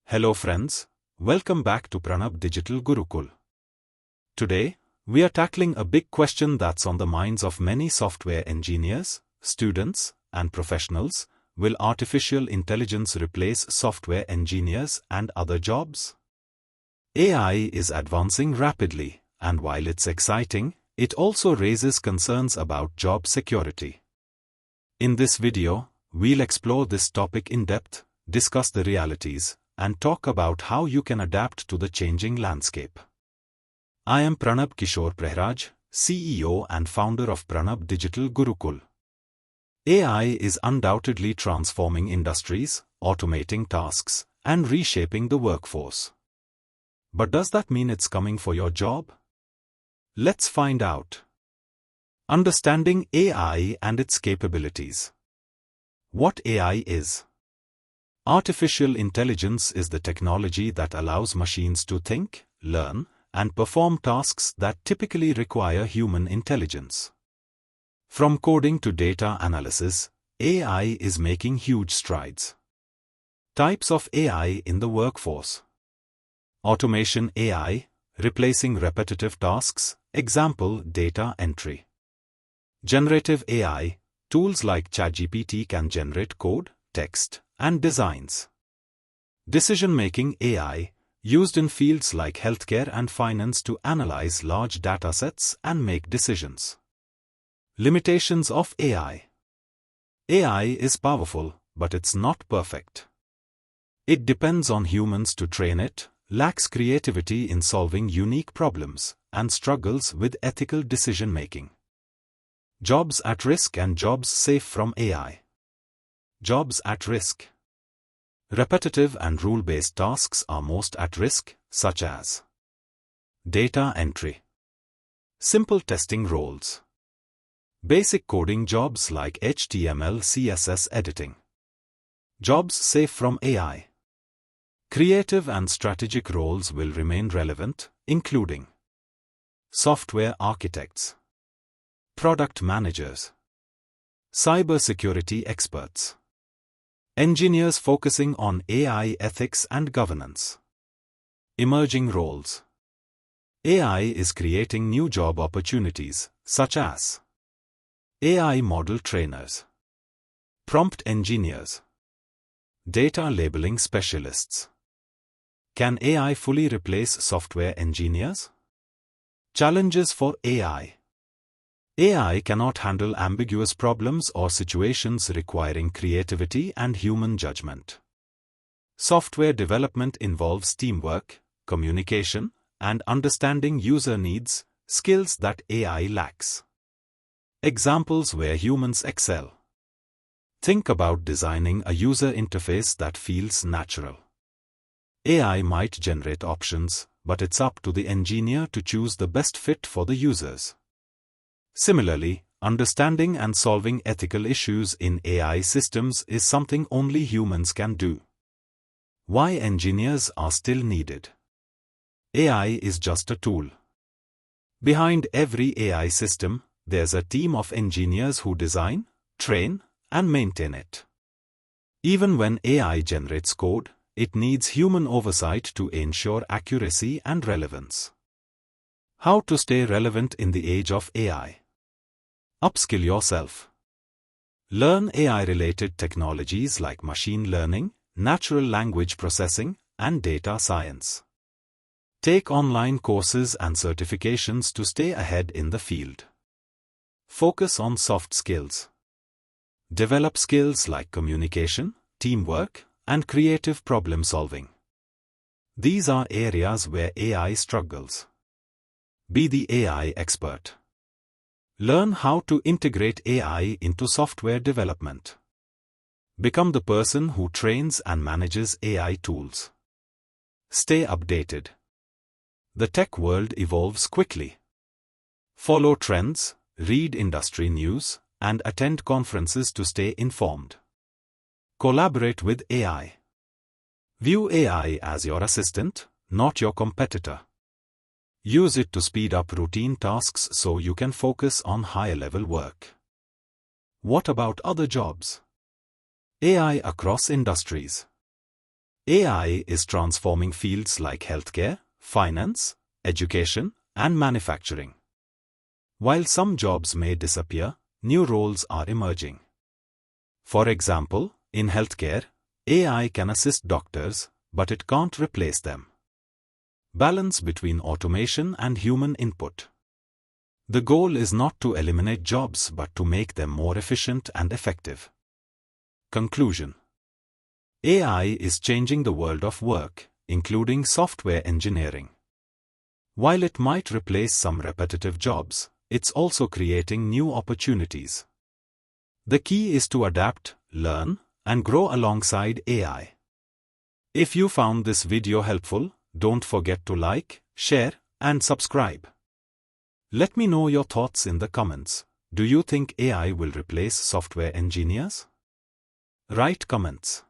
Hello friends, welcome back to Pranab Digital Gurukul. Today, we are tackling a big question that's on the minds of many software engineers, students, and professionals. Will artificial intelligence replace software engineers and other jobs? AI is advancing rapidly, and while it's exciting, it also raises concerns about job security. In this video, we'll explore this topic in depth, discuss the realities, and talk about how you can adapt to the changing landscape. I am Pranab Prahiraj, CEO and founder of Pranab Digital Gurukul. AI is undoubtedly transforming industries, automating tasks, and reshaping the workforce. But does that mean it's coming for your job? Let's find out. Understanding AI and its capabilities. What AI is? Artificial intelligence is the technology that allows machines to think, learn, and perform tasks that typically require human intelligence. From coding to data analysis, AI is making huge strides. Types of AI in the workforce. Automation AI, replacing repetitive tasks, example data entry. Generative AI, tools like ChatGPT can generate code, text, and designs. Decision-making AI, used in fields like healthcare and finance to analyze large datasets and make decisions. Limitations of AI. AI is powerful, but it's not perfect. It depends on humans to train it, lacks creativity in solving unique problems, and struggles with ethical decision-making. Jobs at risk and jobs safe from AI. Jobs at risk. Repetitive and rule-based tasks are most at risk, such as data entry, simple testing roles, basic coding jobs like HTML, CSS editing. Jobs safe from AI. Creative and strategic roles will remain relevant, including software architects, product managers, cybersecurity experts, engineers focusing on AI ethics and governance. Emerging roles. AI is creating new job opportunities, such as AI model trainers, prompt engineers, data labeling specialists. Can AI fully replace software engineers? Challenges for AI. AI cannot handle ambiguous problems or situations requiring creativity and human judgment. Software development involves teamwork, communication, and understanding user needs, skills that AI lacks. Examples where humans excel. Think about designing a user interface that feels natural. AI might generate options, but it's up to the engineer to choose the best fit for the users. Similarly, understanding and solving ethical issues in AI systems is something only humans can do. Why engineers are still needed. AI is just a tool. Behind every AI system, there's a team of engineers who design, train, and maintain it. Even when AI generates code, it needs human oversight to ensure accuracy and relevance. How to stay relevant in the age of AI. Upskill yourself. Learn AI-related technologies like machine learning, natural language processing, and data science. Take online courses and certifications to stay ahead in the field. Focus on soft skills. Develop skills like communication, teamwork, and creative problem solving. These are areas where AI struggles. Be the AI expert. Learn how to integrate AI into software development. Become the person who trains and manages AI tools. Stay updated. The tech world evolves quickly. Follow trends, read industry news, and attend conferences to stay informed. Collaborate with AI. View AI as your assistant, not your competitor. Use it to speed up routine tasks so you can focus on higher-level work. What about other jobs? AI across industries. AI is transforming fields like healthcare, finance, education, and manufacturing. While some jobs may disappear, new roles are emerging. For example, in healthcare, AI can assist doctors, but it can't replace them. Balance between automation and human input. The goal is not to eliminate jobs but to make them more efficient and effective. Conclusion. AI is changing the world of work, including software engineering. While it might replace some repetitive jobs, it's also creating new opportunities. The key is to adapt, learn, and grow alongside AI. If you found this video helpful, don't forget to like, share, and subscribe. Let me know your thoughts in the comments. Do you think AI will replace software engineers? Write comments.